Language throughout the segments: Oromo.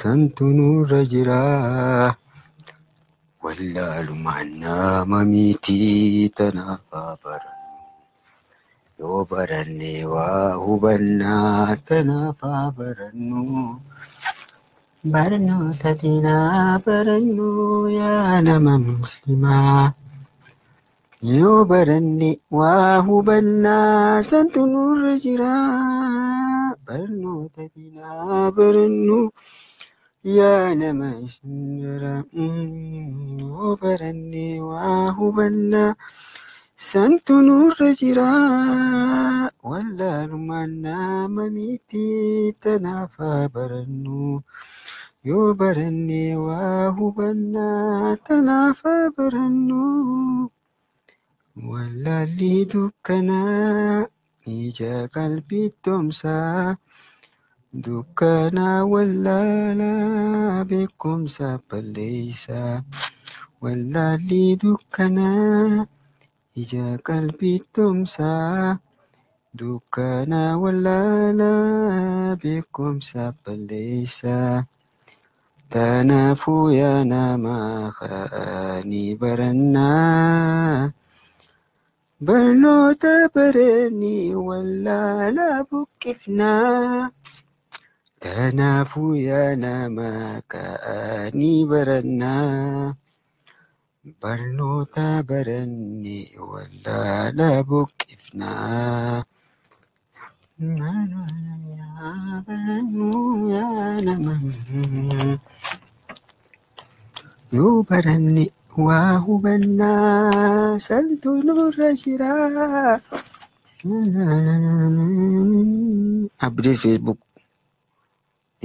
santu nurra jira wallaalumaan nama miti tanaaf barannu yoo baranne waa hubannaa tanaaf barannu barnoota dinaa barannu yaa nama muslimaa yoo baranne waa hubannaa santu nurra jira barnoota dinaa barannu yaa nama isnira yoo baranne waa hubannaa santu nurra jira wallaalumaan nama miti tanaaf barannu yoo baranne waa hubannaa tanaaf barannu wallaalli dukkanaa ija qalbii doomsaa dukkanaa wallaalaa beekumsa balleessaa wallaalli dukkanaa ija qalbii doomsaa dukkanaa wallaalaa beekumsa balleessaa tanaafuu yaa nama ka'anii barannaa barnoota baranii wallaalaa buqqifnaa tanaafuu yaa nama ka'anii barannaa barnoota baranii wallaalaa buqqifnaa yoo baranne waa hubannaa santu nurra jira. Abdii Facebook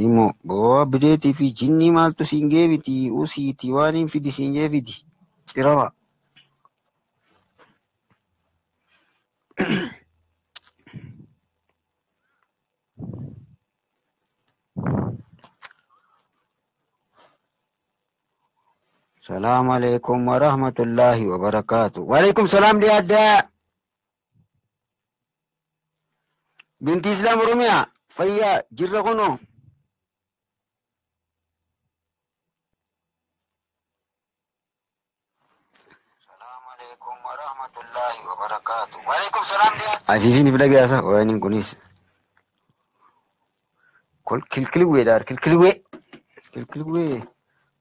immoo boo abdeetii fi jinni maaltu siin geebiti usiiti waan hin fidi siin geebiti cirama. Assalamu alaikum warahmatullahi wabarakatuh. Waalaikum salam dia ada. Binti Islam Oromia, fayya jirra kono. Assalamu alaikum warahmatullahi wabarakatuh. Waalaikum salam dia. Afifin iflage asa wani kunis. Kol kilkilwe dar kilkilwe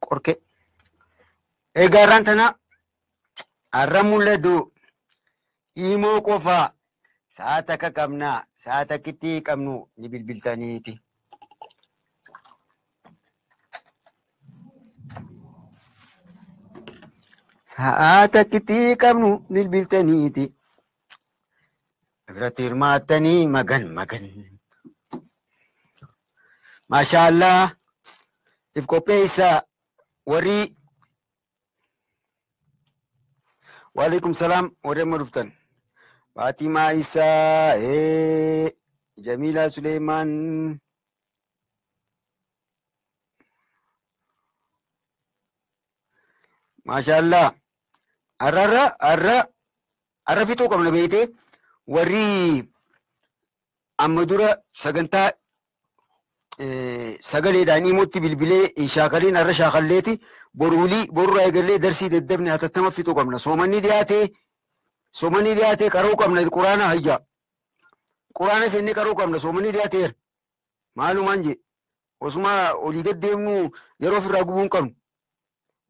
korke. Egaran tana arramuledu imo qofa saata ka qabna saata kitti qabnu ni bilbiltaniiti saata kitti qabnu bilbiltaniiti irratti hirmaattanii magan maashaallah if qopheessa warri Waalaikum salam warahmatullahi wabarakatuh. Fatima Isa, Jamila Sulaiman. Mashallah. Arra fituu qabna beekte warri ammadura sagantaa sagaleedhaan himuutti bilbilee shaakaliin arra shaakalleeti boruu eegallee darsii daddafne hatattama fituu qabna. Soomanni dhiyaate qaruu qabna. Quraana hayya. Quraana seenni qaruu qabna. Soomanni dhiyaateera. Maalumaan jee osuma olii deddeemnu yeroo ofirraa gubuu hin qabnu.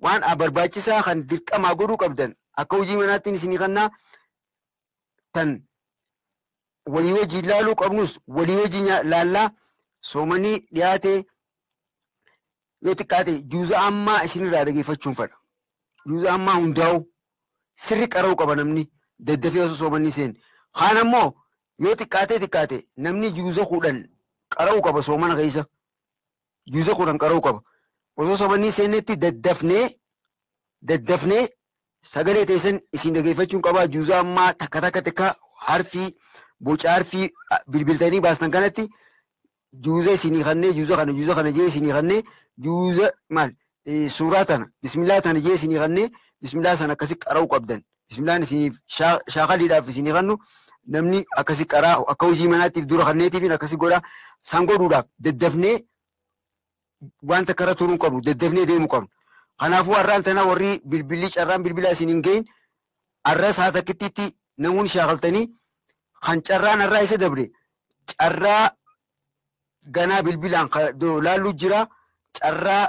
Waan barbaachisaa kan dirqamaa godhuu qabdan akka hojii manaattiin isinii kannaa tan walii wajji ilaaluu qabnus walii wajji laallaa soomanii dhiyaate yoo xiqqaate juuza ammaa isinirraa dhageeffachuun fedha. Juuza ammaa hundaa'u sirri qara'uu qaba namni daddafee osoo soomanii seen. Kaan ammoo yoo xiqqaate namni juuza kudhan qara'uu qaba soomana keessa. Juuza kudhan qara'uu qaba. Osoo soomanii seennetti daddafnee sagalee teessan isin dhageeffachuun qaba. Juuza ammaa takka harfii boca harfii bilbiltanii baastan kanatti juuza isinii kannee juuza kana jee isinii kannee juuza maal suuraa tana bismillaa tana jee isinii kannee bismillaa sana akkasi qara'uu qabdan. Bismillaan isiniif shaakaliidhaaf isinii kannu namni akkasi qaraa akka hojii manaattiif dura kanneetiif akkasi godha san godhuudhaaf daddafnee wanta kara turuu qabnu daddafnee deemuu qabnu. Kanaafuu har'aan tana warri bilbilli carraan bilbilaa isin hin gahin har'a saa takkittiitti namoonni shaakaltanii kan carraan har'aa isa dabre carraa ganaa bilbilaan laallu jira carraa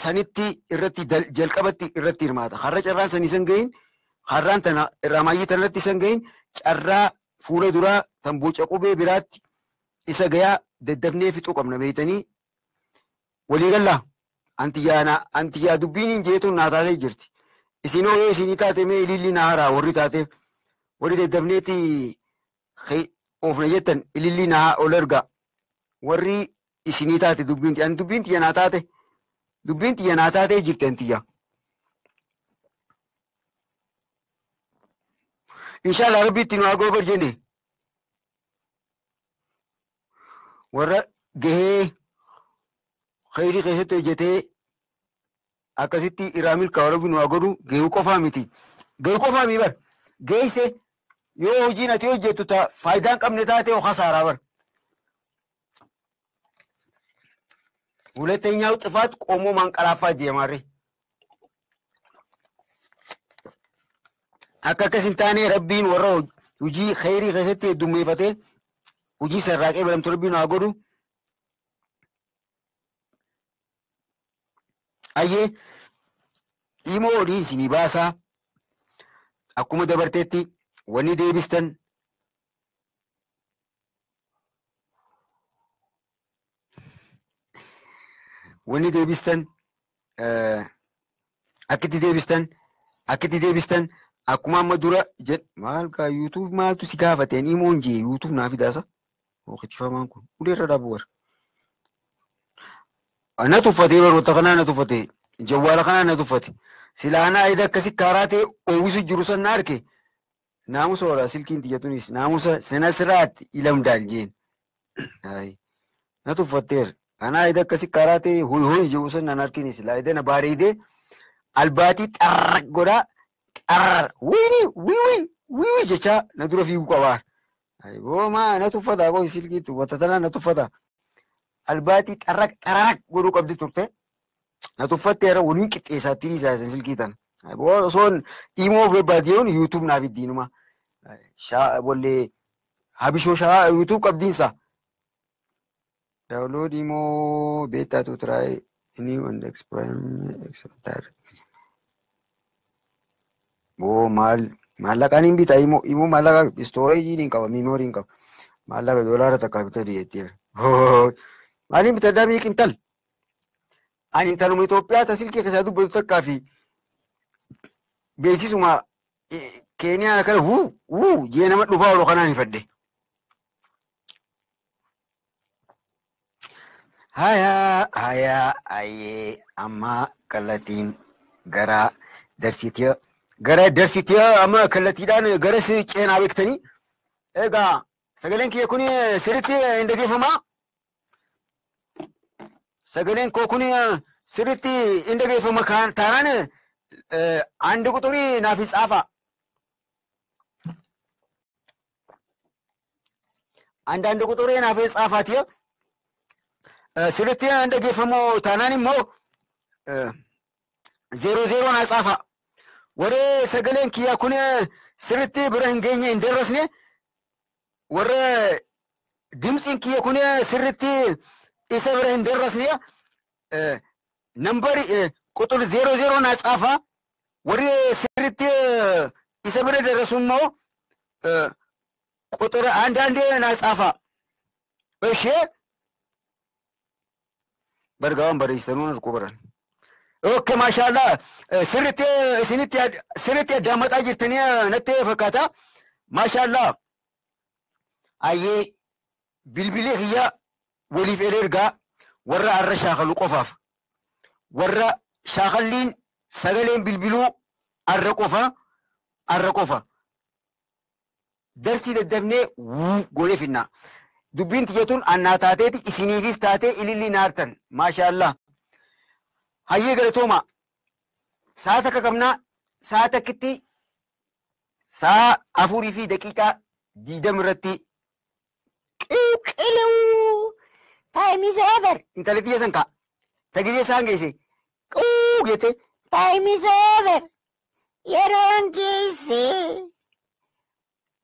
sanitti irratti jalqabatti irratti hirmaata. Har'a carraan san isan gahin har'aan tana ramaayyii tanatti isan gahin carraa fuula duraa tan boca qubee biraatti isa gayaa daddafnee fixuu qabna beeytanii walii gallaa. Anti yaa dubbiin hin jeetuun naa taatee jirti. Isinoo yoo isinii taate mee ililli naa haraa warri taateef warri daddafneeti oofna jettan ililli naa ol ergaa warri isinii taate dubbiin tiyya. Dubbiin tiyya naa taate dubbiin tiyya naa taatee jirti antiyya. Inshaallah rabbiitti nu haa goobar jenne warra gahee khayrii keessatti hojjetee akkasitti irraa milkaa'u rabbi nu haa godhu. Gahuu qofaa miti. Gahuu qofaa mii bar geesse yoo hojiin ati hojjettu ta faayidaan qabne taate oo khasaaraa bar. ሁለተኛው ጥፋት ቆሞ ማንቀላፋት ጀማሪ አካከስን ታኔ ረቢን ወራ ሁጂ ኸይሪ ገሰት ዱሜፈቴ ሁጂ ሰራቄ በለም ተርቢን አጎዱ አየ ኢሞ ዲን ሲኒባሳ አኩመ ደበርቴቲ ወኒ ዴቢስተን wanni deebistan akkitti deebistan akkuma amma dura jedh maal kaa yuutuub maaltu si gaafateen imoon jee yuutuub naa fidaasa ookitifamaan kun uleerra dhabu war na tuffatee baroota kanaa na tuffate jawwaala kanaa na tuffate silaanaa ayda akkasi kaaraatee oowisu jiru san na arke naamusa wara silkiin tiyyatunis naamusa senasiraatti ilamdaal jeen na tuffatteer أنا إذا كسكراتي هوي جوسن أنا أركيني سلا إذا أنا باريدة الباتي ترك غدا ويني وي جشا ندور فيه كوار أي بو ما نتوفدا أقول سلكي تو وتتنا نتوفدا الباتي ترك غدو قبضي تورته نتوفد ترى ونين كت إساتيري سايسن سلكي تان أي بو صون إيمو بباديون يوتيوب نافي دينما شا بولي هابيشو شا يوتيوب قبضين سا download imo beta to try new and experiment bo malakan imbita imo malaka storage ni ka memory ka malaka dollar ta kapita diyetir ani bita dami kintal ani tanum Ethiopia ta silke ka sadu botu kafi besisuma Kenya kala je nama dufa ro kana ni fadde haya aye amma kallatiin gara darsitiya amma kallattiidhaan gara ceenaa beektanii egaa sagaleen kiyya kun sirriitti hin dhageeffamaa sagaleen koo kun sirriitti hin dhageeffama taanaan andi quxurii naaf tsaafa አንዳንድ ቁጥሬ ናፍ ጻፋቲያ ስልቴ እንደገፈሞ ታናኒሞ 00 ናጻፋ ወሬ ሰገለን ኪያ ኩነ ስርቴ ብረን ገኘ እንደረስኔ ወሬ ድምጽን ኪያ ኩነ ስርቴ ኢሰብረን እንደረስኔ ነምበር ቁጥር 00 ናጻፋ ወሬ ስርቴ ኢሰብረ ደረሱሞ ቁጥር አንዳንዴ ናጻፋ እሺ برغام بريستنون الكبرى اوكي ما شاء الله سرتي دامت اجرتني نتي فكاتا ما شاء الله اي بلبلي هي ولي في الارقا ورا الرشاخل قفاف ورا شاخلين سغلين بلبلو الرقفه درسي الدبني قولي فينا دبين تجتون أن تاتي إسنيفيس تاتي إللي نارتن ما شاء الله هاي قلتوما ساعتك كمنا ساعتك كتي ساعة أفوري في دقيقة دي دمرتي كيلو تايم is over انت اللي تيجي سنكا Tagijee isaan geesse. Quu geete. Time is over. Yeroon geesse.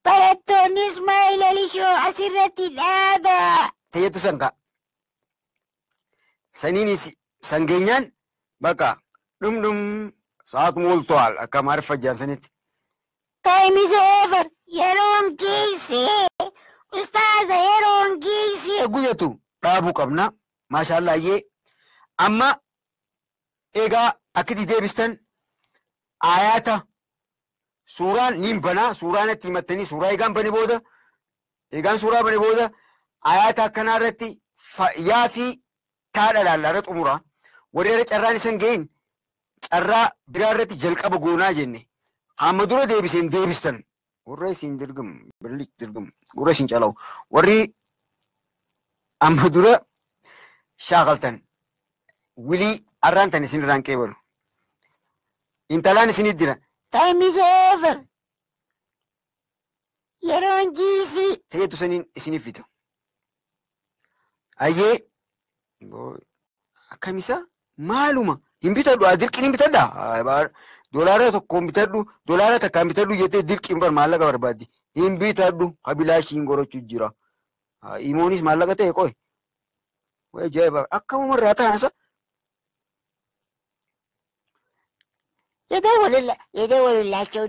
Barattoonni Ismaa'il Alishoo asirratti dhaaba. Tayyatu sanqa. Saniinis sangeenyaan bakka dhum sa'aatuma ol to'al akka maarifa jaansanitti. Time is over. Yeroon geesse. Ustaaza yeroon geesse. Guyyatu dhaabuu qabna. Maashaallaayee. Amma egaa akkiti deebistan ayata suuraan niin banaa suuraan itti himattanii suuraa egaan bane booda egaan suuraa bane booda ayata akkanaa irratti yaa fi taadha laallaarra xumura warri irra carraan isan ga'in carraa biraa irratti jalqaba goonaa jenne hamma dura deebiseen deebistan warra isin dirgam birlik dirgam warra isin calaw warri amma dura shaakaltan wilii arraantan isin irraan qeebalu intalaan isinit dira. Time is over. Yeroon geesse. Tayyatu saniin isinif fita. Ayyee akkamisa maaluma hin bitadhu dirqiin hin bitadha. Dolaara tokko hin bitadhu dolaara takka hin bitadhu jettee dirqiin bar maallaqa barbaaddi. Hin bitadhu qabilaashiin gorachuu jira. Imoonis maallaqa ta'e qoy. Way ajaa'iba akkama irraa taanasa. Yedewwalullaachuu.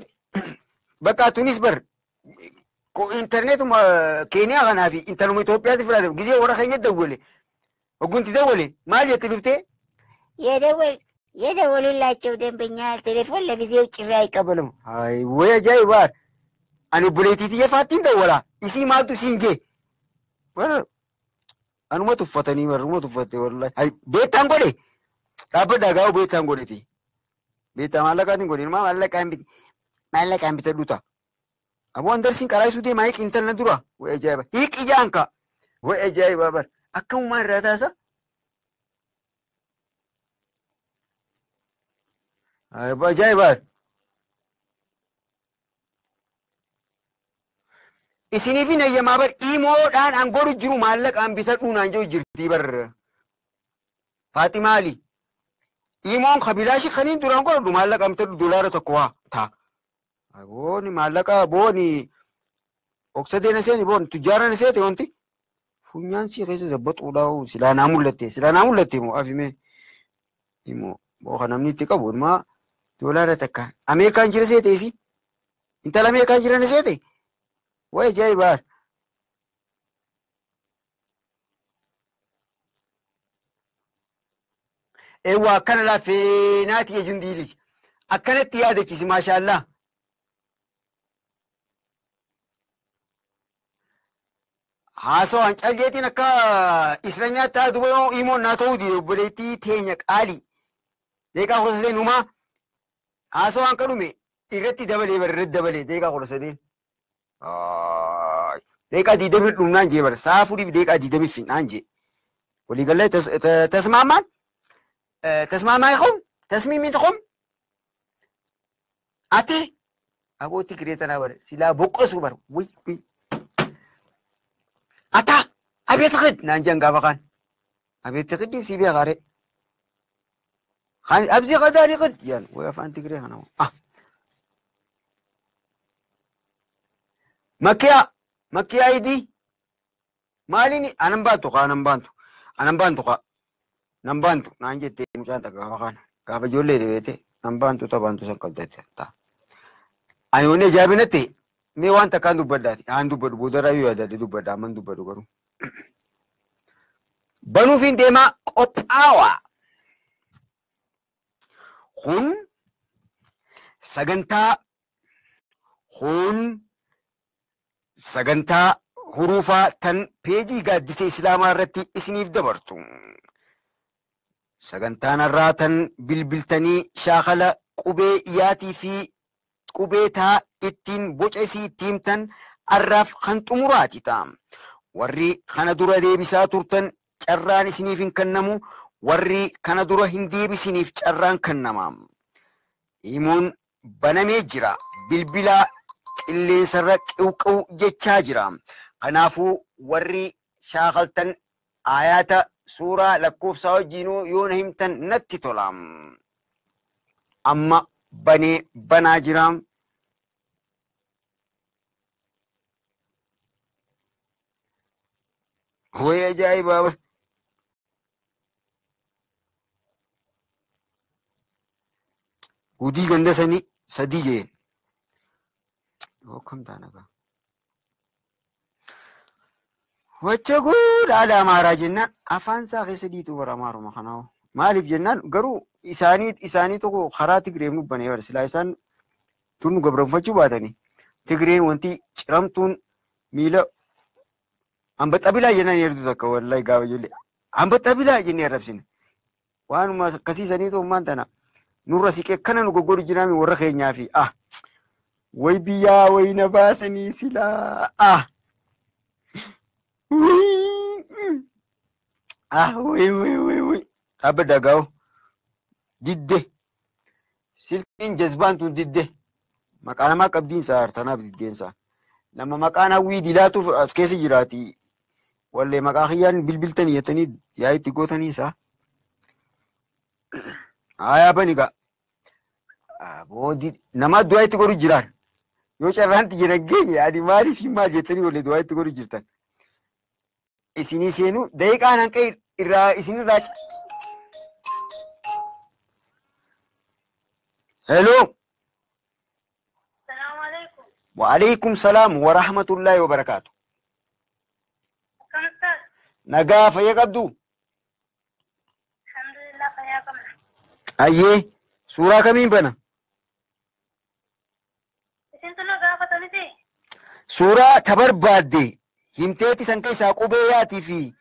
Bakka tunis bar interneetuma Keeniyaa kanaa fi intaluma Itoophiyaatti fudhate gisee warra keenya dawwale ogunti dawwale maal jetti dhuftee? Yedewwalullaachuu dambenyaa telefoon labisee cirraa qabalamu. Hayi way ajaa'ibaa ani obboleettii xiyya faattiin dawwala isii maaltu isiin gee? Anuma tuffatanii warruma tuffatte wallahi. Hayi beektaan godhe dhaabbadhaa gaa'u beektaan godheti. Beektaa maallaqaatiin godhe ilmaa maallaqaan bitadhu ta'a. Aboo andarsiin karaa isuu deemaa hiiq intalna dura way ajaa'iba hiiq ijaan ka way ajaa'iba bar akkamumaa irraa taasa. Ajaa'iba isiniif hin eeyyamaa bar imoodhaan an godhu jiru maallaqaan bitadhu naan jiru jirtii bar Faatimaali. Imoon qabilaashi kaniin duraan godhu maallaqaan bitadhu dolaara tokko waa ta'a. Booni maallaqa booni oksadeena seeni booni tujjaarana seete wanti funyaan si keessa zabbaxuudhaa silaa naa mul'atte moo afime immoo booka namni itti qabu immoo dolaara takka Ameerikaan jira seeteesi intala Ameerikaan jirana seete way ajaa'ibaa. Eewwa akkana laafee naati jechuun diilisi akkanatti yaadachisi maashaallah. Haasawaan calleetiin akka Israa'eel ta'a duba imoon naa ta'uu diide obboleettii teenya qaali. Deeqaa kudha sadeen uumaa haasawaan kadhume irratti dabalee bara irratti dabalee deeqaa kudha sadeen. Deeqaa diidamii dhumnaan jee bara saafuudhiif deeqaa diidamii finnaan jee. Waliigallee tasmaamaan tasmaamaa kun tasmiimiin kun ate abootti kireetanaa bara silaa boqqosu bara wuy. Ata abet khid nanjang gaba kan abet khid di sibi gare kan abzi qadari qad yan wa fa anti gre khana makia idi malini anambantu ka nambantu nanjete mucanta gaba kan gaba jolle de bete nambantu tabantu sakabdete ta ani wonne jabinate me wanta kan dubbaddaati aan dubbadu boodara yoo yaadade dubbadda amman dubbadu garuu banuufiin deemaa qophaawaa kun sagantaa huruufaa tan peejii gaaddisa islaamaa irratti isiniif dabartu sagantaan irraa tan bilbiltanii shaakala qubee yaatii fi qubee taa ittiin boca isii ittiin tan arraaf kan xumuraati ta'a. Warri kana dura deebisaa turtan carraan isiniif hin kennamu. Warri kana dura hin deebisiniif carraan kennama. Imoon banamee jira. Bilbila qilleensarra qewqew jechaa jira. Kanaafuu warri shaakaltan ayata suuraa lakkoofsa wajjinuu yoo na himtan natti tola. Amma banaa jira. Hooy ajaa'ibaa. Gudii ganda sanii sadii jeen. Yoo kam taana gaa. Wacha guud haala amaaraa jennaan afaan isaa keessa dhiitu bara amaaruma kanaa. Maaliif jennaan garuu isaanii tokko karaa Tigree nubbanii barsiisaa isaan tun gabroonfachuu baatanii Tigreen wanti ciramtuun miila hamba bilaa jennaan yeroo takka wallahi gaafa ijoollee hamba bilaa jennee arrabsine waanuma akkasiisanii ta'ummaan tana nurra siqee kana nu goggoru jiraami warra keenyaa fi way biyyaa way na baasanii silaa way dhaabba dagaa'u didde silkiin jazbaan tun didde maqaa namaa qabdiinsaa hartanaaf diddeensaa nama maqaan hawwii dilaatuuf as keessa jiraati wallee maqaa kiyyaan bilbiltanii jettanii yaa itti gootanii isaa aayaa baniga boodi nama du'aa itti godhu jiraan yoo carraanti jenaggeenya adi maaliif maal jettanii wallee du'aa itti godhu jirtan isinii seenuu daqiiqaan hanqa irraa isinirraa hello السلام عليكم. وعليكم السلام ورحمة الله وبركاته. كم استاذ؟ نجا فيا قبدو. الحمد لله فياكم. أيه سورة كمين بنا؟ انتو نجا فتنتي. سورة تبر بادي همتيتي سنكي ساقوبياتي في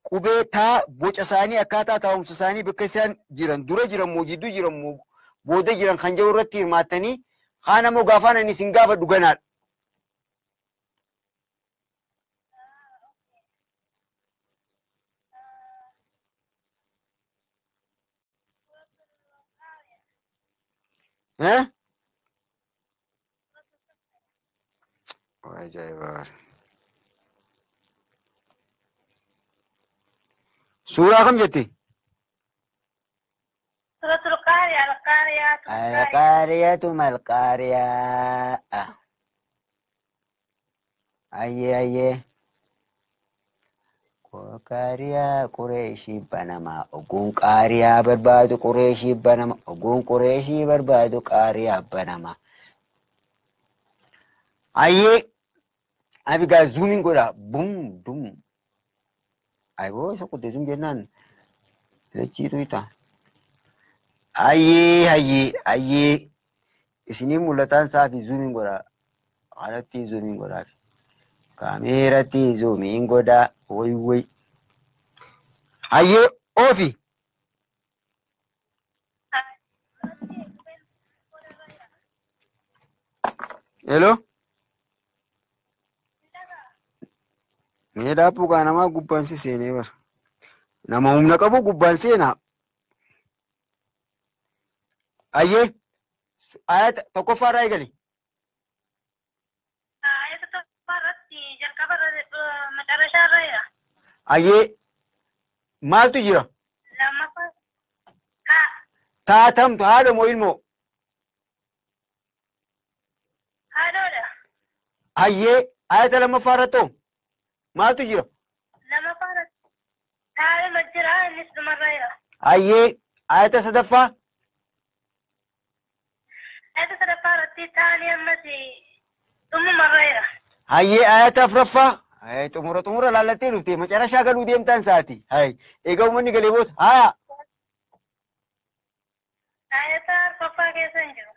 قوبي تا بوچ اساني اكاتا تاهم سساني بكسان جيران دورة جيران موجودو جيران بودة جيران خنجو رتي ماتني خانا مو غافانا ني سنغافا دوغنال ها عجيبة سورة كم جتي سورة القارية القارية ما القارية أيه قارية قريشي بنما أقول قارية بربادو قريشي بنما أقول قريشي بربادو قارية بنما أيه أبي قال زومين قولا بوم بوم أيوه سأقول تزوم جنان لتشيتو يتا أيه إسني مولتان سافي زومين قولا على زومين قولا كاميرا زومين قولا وي أيه أوفي hello Meedaa puukaa namaa gubbaan si seenee bara. Nama humna qabu gubbaan seenaa. Ayyee ayata tokkoffaarraa eegali. ayata tokkoffaarratti jalqabarra macarashaarra jira. Ayyee maaltu jira? Lammaffaa Taatamtu haadha moo ilmoo? haadhoodha. Ayyee ayata lammaffaarratti hoo? Maaltu jira? Lamaffaarratti taa'ima jira innis dhumarra jira. Ayyee ayata sadaffaa? ayata sadaffaarratti taa'anii ammas dhumumarra jira. Ayyee ayata afuraffaa? Xumura laallattee dhuftee macarashaa galuu deemtaan saati. Egaa uummanni galee boota. Haa. ayata arfaffaa keessa hin jiru.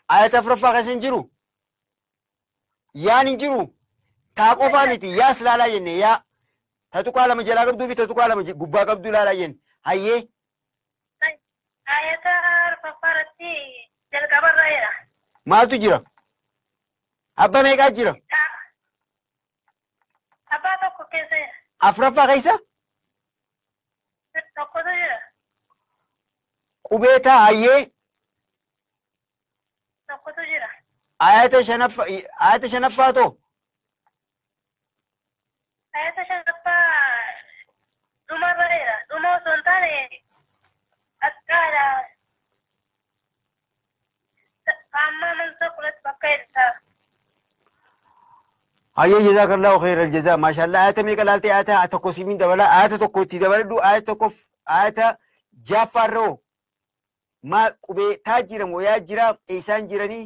Ayata afuraffaa keessa hin jiru? Yaan hin jiru? Taa qofaa miti yaas laalaa jenne yaa tatuqaa lama jalaa qabduu fi tatuqaa lama gubbaa qabduu laalaa jenne hayyee. ayata arfaffaarratti jalqabarra jira. Maaltu jira? Abba meeqaa jira? Abbaa tokko keessa jira. Afuraffaa keessa? Tokkotu jira. Qubee taa hayyee. Tokkotu jira. Ayata shanaffaa too? ayata shanaffaa barbareera. Dhuma osoo hin taane akkaadha. Amma namsa kulatti bakka edda. Hayyee jazakallahu khairal jazaa. Maashaallah ayata meeqa laaltee ayata tokko simiin dabala ayata tokko itti dabaladhu ayata tokkoof ayata jaffaarroo ma qubee taa jira moo yaa jira isaan jiranii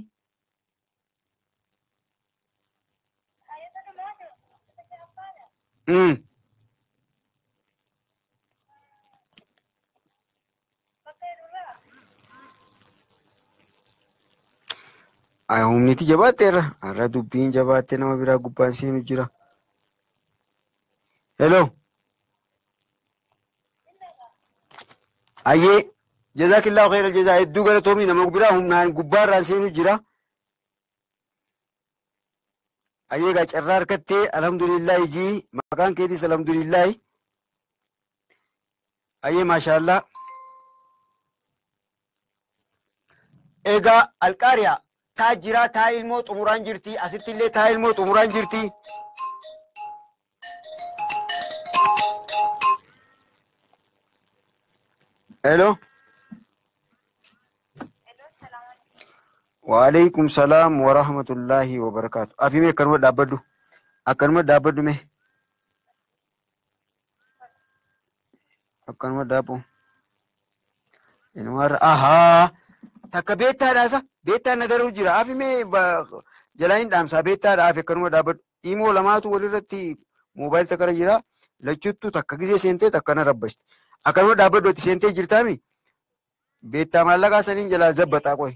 humniti jabaatteerra har'a dubbiin jabaattee nama biraa gubbaan seenu jira. Hello. Ayyee jazakillahu khairal jazaa hedduu galatoomii nama biraa humnaan gubbaarraan seenu jira. Ayyee gaa carraa harkattee alhamdulillahi jii maqaan keetis alhamdulillahi. Ayyee maashaallah. Egaa alqaariyaa taa jira taa ilmoo xumuraan jirti asitti illee taa ilmoo xumuraan jirti. Hello. Waalaikum salam wa rahmatullahi wa barakatuh. Afime akkanuma dhaabbadhu. Akkanuma dhaabbadhu mee. Akkanuma dhaabbu. Inumarra ahaa takka beettaadhaasa. Beettaan nadaruu jira. Afime jalaa hin dhaamsaa beettaadha. Afi akkanuma dhaabbadhu. Imoo lamaatu walirratti moobaayil takka jira. Lachuttu takka gisee seentee takka na rabbashti. Akkanuma dhaabbadhu itti seentee jirtaami. Beettaa maallaqaa saniin jalaa zabbataa qoy.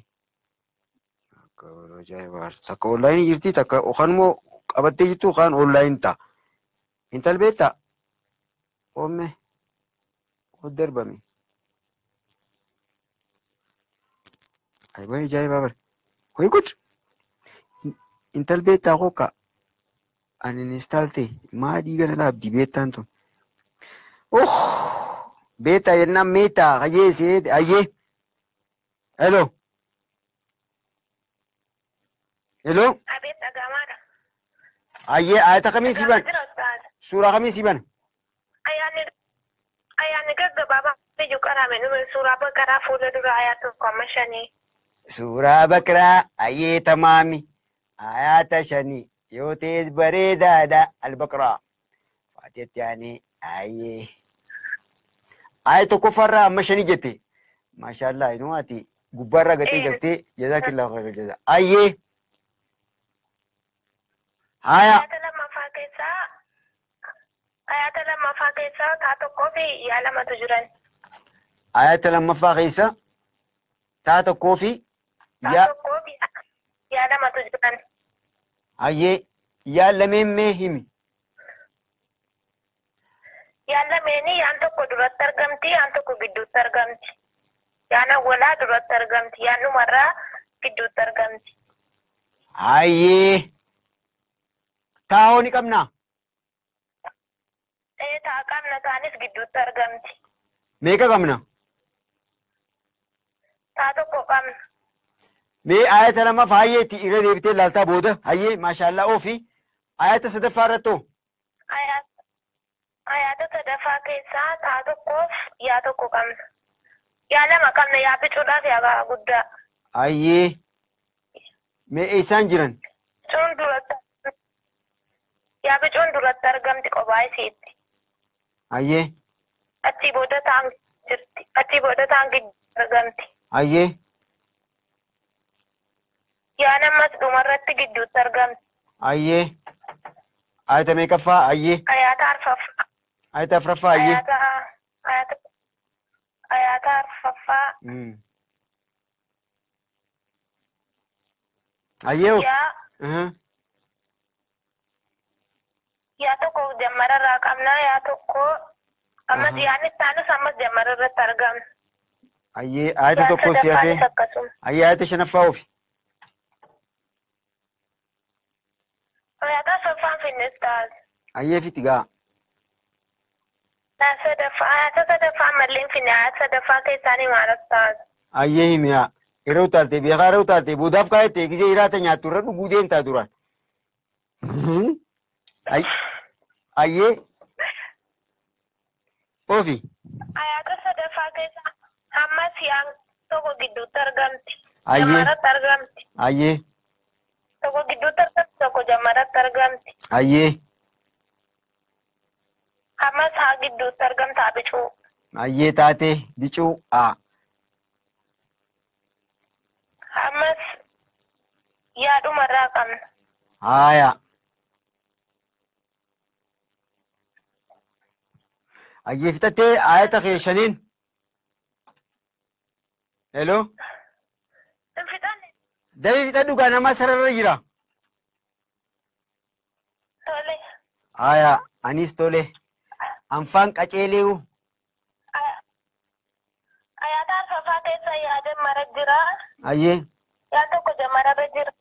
Takka onlaayinii jirti takka okanmoo qabattee jirtu okaan onlaayin ta'a. Intal beektaa? Oomne od darbame. Ayiba ajaa'ibaa bara. Hoyi gud. Intal beektaa hooka. Ani instaalte maa dhiigana dhaabdi beektaan tun. Beektaa jennaan meetaa hayyeesee ayyee. Hello. Hello. Abet agamaadha. Ayyee ayata kamii si bana? Suuraa kamii si bana? Ayyaanni gaggabaabaa biyyu qaraame nume suuraa baqaraa fuula dura ayaa tokko amma shanii. Suuraa baqaraa ayyee tamaami ayata shanii yoo ta'es bareedaadha albaqaraa. Faatiitti yaanii ayyee. Ayya tokkoffaarraa amma shanii jette. Maashaallah inuu ati gubbaarraa gatii galtee jazaakillahu khairal jazaa. Ayyee. Haya. Ayata lammaffaa keessaa taa tokkoo fi yaa lamatu jiran. Ayata lammaffaa keessa taa tokkoo fi yaa lamatu jiran. Ayyee yaa lameen mee himi. Yaa lameeni yaan tokko duratti argamti yaan tokko gidduutti argamti. Yaan awwalaa duratti argamti yaan dhumarraa gidduutti argamti. Ayyee. Taa'oo ni qabnaa? Taa qabna taanis gidduutti argamti. Meeqa qabna? Taa tokko qabna. Mee ayata lammaffaa hayyeetti irra deebitee laaltaa booda hayyee maashaallah oofi ayata sadaffaa irrattoo? Ayata sadaffaa keessaa taa tokkoof yaa tokko qabna. Yaa lama qabna yaa bicuudhaaf yaa guddaa. Hayyee. Mee eessaan jiran? Bicuun duratti. Yaa bicuun duratti argamti qophaa isiitti. Hayyee. Achii booda taan jirti. Achii booda taan gidduutti argamti. Hayyee. Yaa nammas dhumarratti gidduutti argamti. Hayyee. Ayata meeqaffaa? Hayyee. Ayata arfaffaa. Ayata afuraffaa? Hayyee. Ayata arfaffaa. Hayyee of. Yaa tokko jammararraa qabna yaa tokko ammas yaan ittaanus ammas jammararratti argamna. Hayyee ayata tokko si hafee. Hayyee ayata shanaffaa ofi. Ayata sadaffaan finnes taas. Hayyee fiti gaa. Ayata sadaffaan malleen finne ayata sadaffaa keessaanii maalas taas. Hayyee himiyaa. Yeroo utaalte beekaa yeroo utaalte boodaaf kaayettee gisee hiraata nyaattu irra dhuguu deemtaa duraan. Ayyee. Oofi. Ayata sadaffaa keessa hammas yaan tokko gidduutti argamti. Ayyee. Jammaratti argamti. Ayyee. Tokko gidduutti argamti tokko jammaratti argamti. Ayyee. Hammas haa gidduutti argamta bicuu. Ayyee taatee bicuu haa. Hammas yaadhumarraa qabna. Haaya. Ayyee fixattee ayata kee shaniin. Hello. Hin fixanne. Dabii fixadhu gaa nama sararra jira. Tole. Haaya anis tole. Anfaan qaceeleewu. Ayata arfaffaa keessa yaada mara jira. Ayyee. Yaan tokko jammararra jira.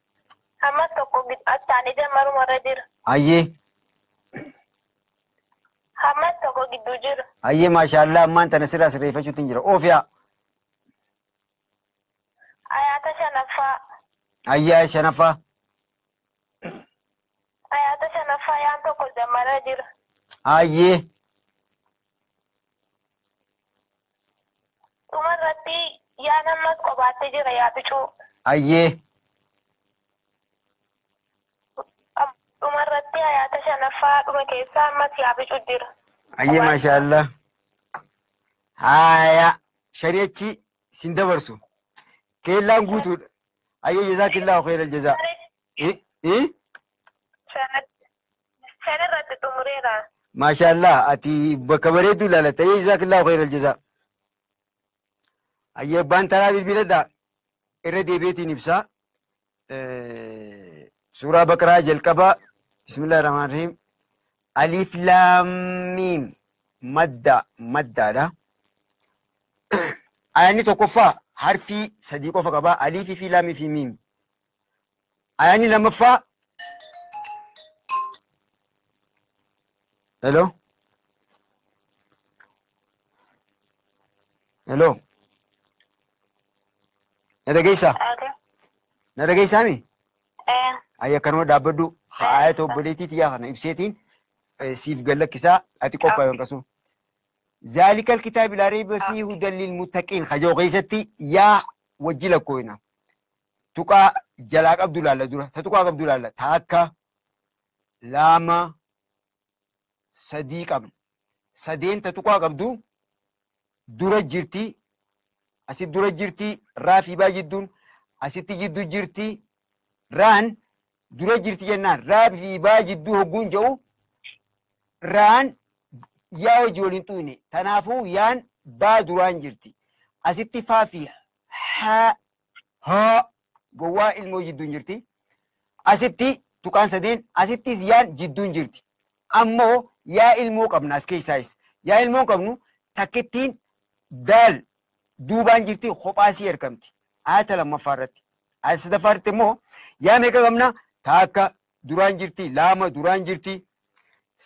Hammas tokko attaanii jammarumarra jira. Ayyee. Hammas tokko gidduu jira. Ayyee maashaallah ammaan tana sirraa sirreeffachuutti jira. Oofiyaa. Ayata shanaffaa. Ayyee shanaffaa. Ayata shanaffaa yaan tokko jammararra jira. Ayyee. Dhumarratti yaan ammas qobaatti jira yaa bicuu. Ayyee. Dhumarratti ayata shanaffaa dhuma keessaa ammas yaa bicuu jira. Ayyee maashaallah. Haaya shari'achi sin dabarsu. Keellaan guutuudha. Ayyee jazaakillaahu khayral jazaa. Shanirratti xumureera. Maashaallah ati bakka bareedduu ilaalatte. Ayyee jazaakillaahu khayral jazaa. Ayyee abbaan taraa bilbiladhaa irra deebiitiin ibsaa. Suuraa Baqaraa jalqabaa. Bismillaahi rahmaani rahiim. Alif laam miim maddaadha. Ayaanni tokkoffaa harfii sadii qofa qabaa. Alifii fi laamii fi miim. Ayaanni lammaffaa hello. Hello. Na dhageessaa? Na dhageessaami? Ayya akkanuma dhaabbadhu ayata obboleettiiti yaa kana ibseetiin siif gallakkisaa ati qophaa'e akkasuma. ذلك الكتاب لا ريب فيه هدى للمتقين خجو غيستي يا وجل كوينا تقى جلاك عبد الله درا تتقى عبد الله تاكا لاما صديق سدين تتقى عبدو درا جرتي أسي درا جرتي رافي باجدون أسي تجدو جرتي ران درا جرتي جنان رافي باجدو هقون جو ران yaa hojii waliin tuune tanaafuu yaan baa duraan jirti asitti faafi haa gowwaa ilmoo jidduun jirti asitti tuqaan sadeen asittis yaan jidduun jirti ammoo yaa ilmoo qabna as keessaayis yaa ilmoo qabnu takkittiin daal duubaan jirti kophaasii argamti ayata lammaffaa irratti ayata sadaffaa irratti immoo yaa meeqa qabna taakka duraan jirti laama duraan jirti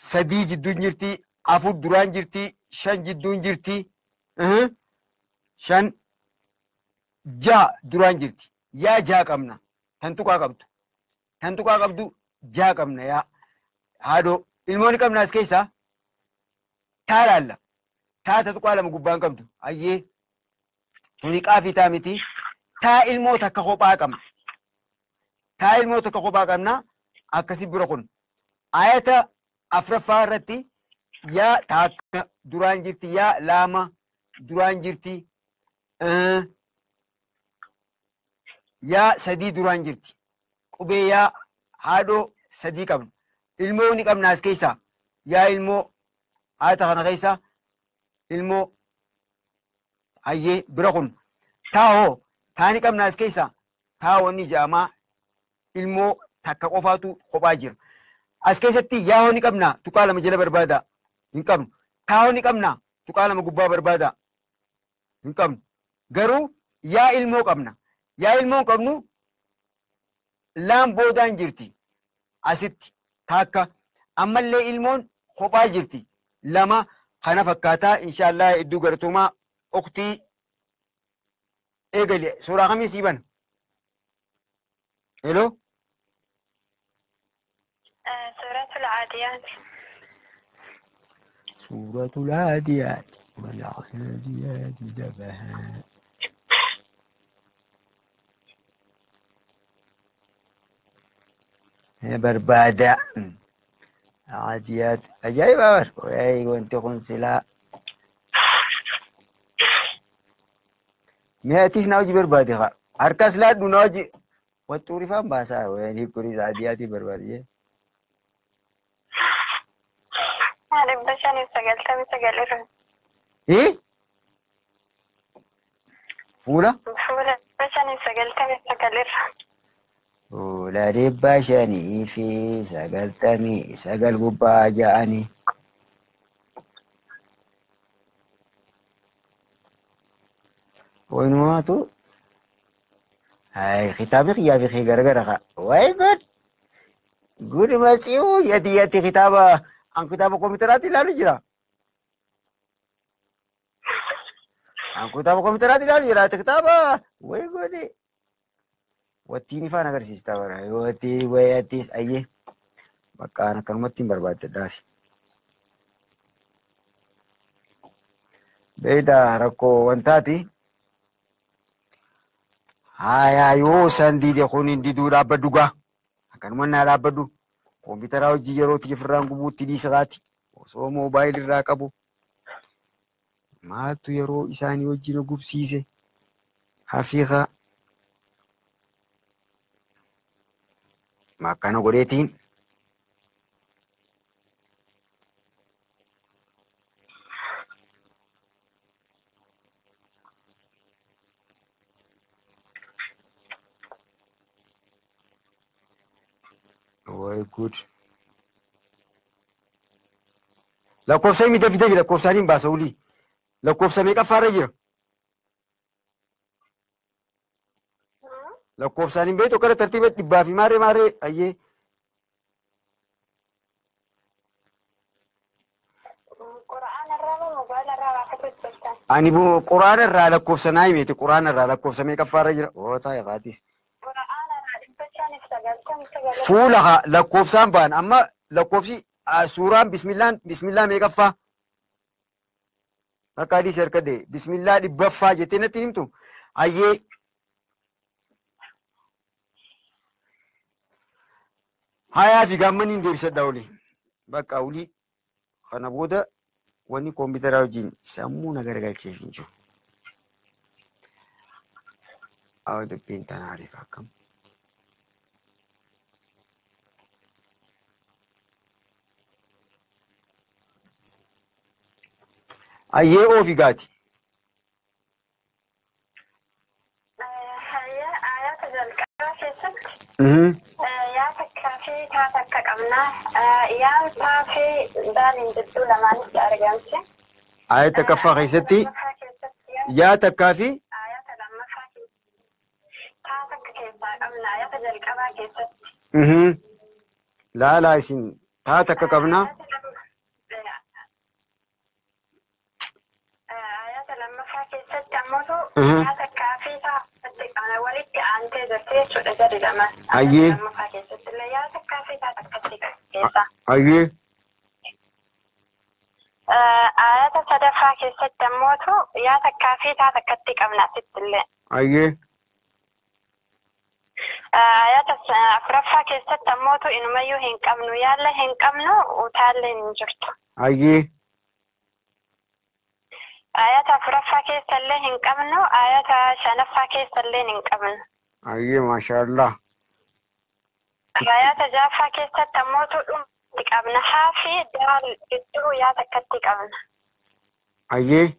sadii jidduun jirti afur duraan jirti shan jidduun jirti shan jaa duraan jirti yaa jaa qabna tan tuqaa qabdu jaa qabna yaa haadhoo ilmoonni qabna as keessaa taa laalla taa tuqaa lama gubbaan qabdu ayyee tuni qaafii taa miti taa ilmoo takka kophaa qabna akkasi bira kun ayata afraffaa irratti yaa taakka duraan jirti yaa laama duraan jirti yaa sadii duraan jirti qubee yaa haadhoo sadii qabna ilmoo ni qabna as keessaa yaa ilmoo ayata kana keessaa ilmoo hayyee bira kun taa'oo taani qabna as keessaa taa'oo ni jaamaa ilmoo takka qofaatu kophaa jira as keessatti yaa ni qabna tuqaa lama jala barbaada hin qabnu taa'oo ni qabna tuqaa lama gubbaa barbaada hin qabnu garuu yaa ilmoo qabna yaa ilmoo qabnu laan boodaan jirti asitti taakka ammallee ilmoon kophaa jirti lama kana fakkaataa inshaallah iddoo gartumaa uktii eegale suuraa kamii sii bana hello سورة العاديات سورة العاديات والعاديات ضبحا. بربادة عاديات أجايب أور وأي وأنت خنسلا مئتيس ناوجي بربادة خا أركاس لا دوناوجي وتوري فام باسا وين كوريز عادياتي بربادية. أنا بشاني سجلت سجلت. إيه؟ فولا؟ فولا بشاني سجلت سجلت. فولا ربا شاني في سجلتني سجل قبا جاني. وين ماتو؟ هاي خطابي خيابي خي غرغرة واي جود مسيو يدي خطابة عن كتاب كمبيوترات لا نجرا عن كتاب كمبيوترات لا نجرا كتابة واي جود واتيني فانا غير ورا واتي وياتيس أيه مكان كلمتين برباد داري بيدا ركو وانتاتي هاي يو سندي دي خونين دي دورا بدوغا كان من على بدو كمبيوتر او جيرو تي فران غبوتي دي سغاتي سو موبايل راكبو ما تو يرو اساني وجينو غبسيسه حفيظه ما كانوا غريتين very good la cosa mi devi la cosa in base uli la cosa mi ka fare gira la cosa in beto kare tartibe tibba fi mare aye ani bu Quran ra la cosa nai meti Quran ra la cosa mi ka fare gira o ta ya gadis فولها لكوفسان بان أما لكوفسي سوران بسم الله ميقفا هكذا سيرك دي بسم الله دي بفا جتنا تنمتو أيه هيا في غامنين دي بسد دولي بك أولي خانا بودا واني كمبيوتر أوجين سمونا غرغل تشيفينجو أو دي بنتان عارف حكم أيه أو في قاتي هي آيات الكافي يا تكافي تاتك قبنا يا تكافي دال جدو لما نسي أرجمتي آية تكفى خيستي يا تكافي آيات لما فاكي تاتك كيسا قبنا آيات الكافي كيستي لا يسين تاتك قبنا أيه أيه آيات صدفة كيست موتو يا تكافي تاتكتك أمنا ستلي أيه آيات أفرفا كيست موتو إنما يهنك أمنو يالا هنك أمنو وتالي نجرتو أيه آيات أفرفا كيست اللي هنك أمنو آيات شنفا كيست اللي هنك أمنو أيه ما شاء الله آيات جافا كيست موتو أمنا حافي دال جدو يا تكتك أمنا أيه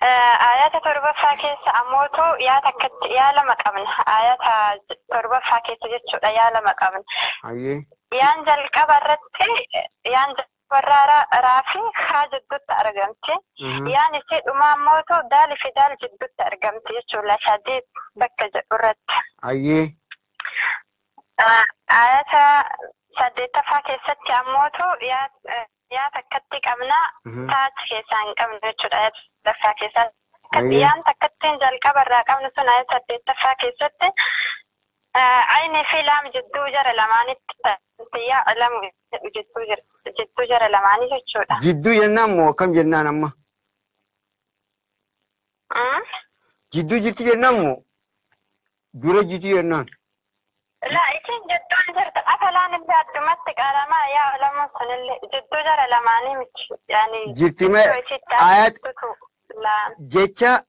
آيات تربة فاكيس أموتو يا تكت يا لمك أمن آيات تربة فاكيس جتشو يا لمك أمن أيه ينزل كبرت ينزل برارة رافي خاج الدود أرجمتي يعني سيد ما موتو دال في دال جدود أرجمتي جتشو لا شديد بك جرت أيه آيات سديت فاكيس ستي أموتو يا تكتك أمنا تاج كيسان كم جتشو آيات فاكيسات كديان تكتين جل كبر راكم نسون آيات سديت فاكيسات عيني في لام جدو جرى لماني يا لام جدو جرى لماني جتشودا جدو جنان مو كم جنان أما جدو جرتي جنان مو دورة جدو جنان لا إيشين جدو جرت أكلان بيات دمتك على ما يا لام سنلي جدو جرى لماني مش يعني جرتي ما آيات جتشا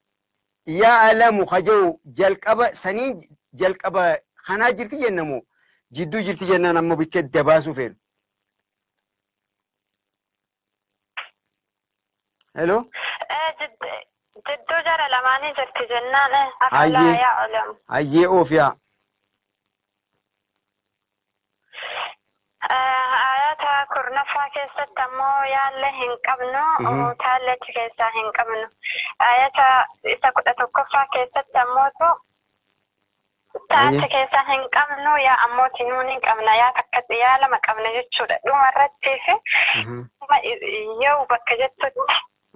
يا ألم خجو جلقبة سنين جلقبة خنا جرتي جنمو جدو جرتي جنان أما بكت دباسو فين هلو جدو جرى لماني جرت جنان أكلا يا علم أيه أوفيا آياتها كرنفا كيسة تمو يالله هنقبنو وتالة كيسة هنقبنو آياتها إذا كنت تكفى كيسة تموتو تالة كيسة هنقبنو يا أموتي نوني قبنا يا تكت يا لما قبنا جتشود دو مرات تيفي يو بكجتت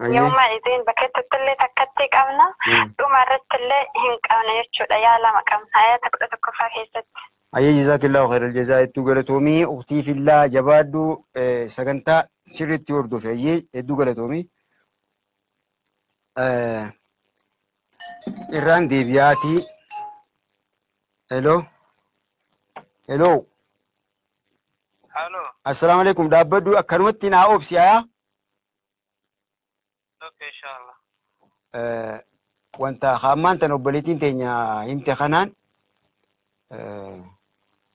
يوم إذن بكجتت اللي تكتي قبنا دو مرات اللي هنقبنا جتشود يا لما قبنا آياتها كنت تكفى كيسة أيه جزاك الله خير الجزاء تومي أختي في الله جبادو سكنتا سرت يوردو في أيه تومي إيران ديبياتي هلو الو السلام عليكم دابدو أكرمتي ناوب سيايا اوكي ان شاء الله وانت خامان تنوبلتين تينيا امتحانان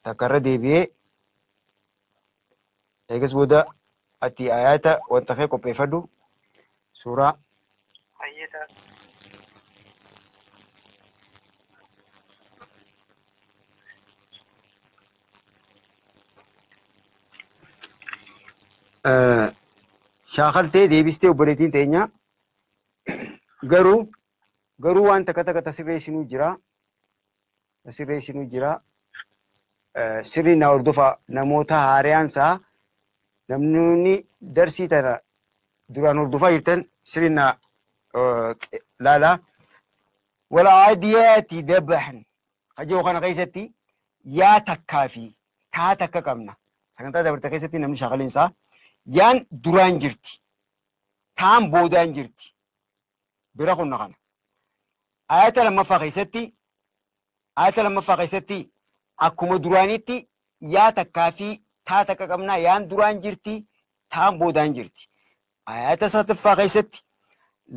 تكرر ديبيه ايجس بودا اتي آياتا وانت خيكو بيفدو سورة ايتا شاخلتي ديبستي وبلتين تينيا غرو وانت كتا تسريشنو جرا sirri na hordofa namoota haariyaansaa namni darsii tana duraan hordofaa jirtan sirri na laala والعاديات ذبحا خجو خنا قيستي يا تكافي تا تككمنا سكنتا دبرت قيستي نمن شغالين سا يان دوران جرتي تام بودان جرتي برخون نخنا آيات لما فقيستي akkuma duraanitti yaa takkaa fi taa takka qabnaa yaan duraan jirti taan boodaan jirti. Ayata sadaffaa keessatti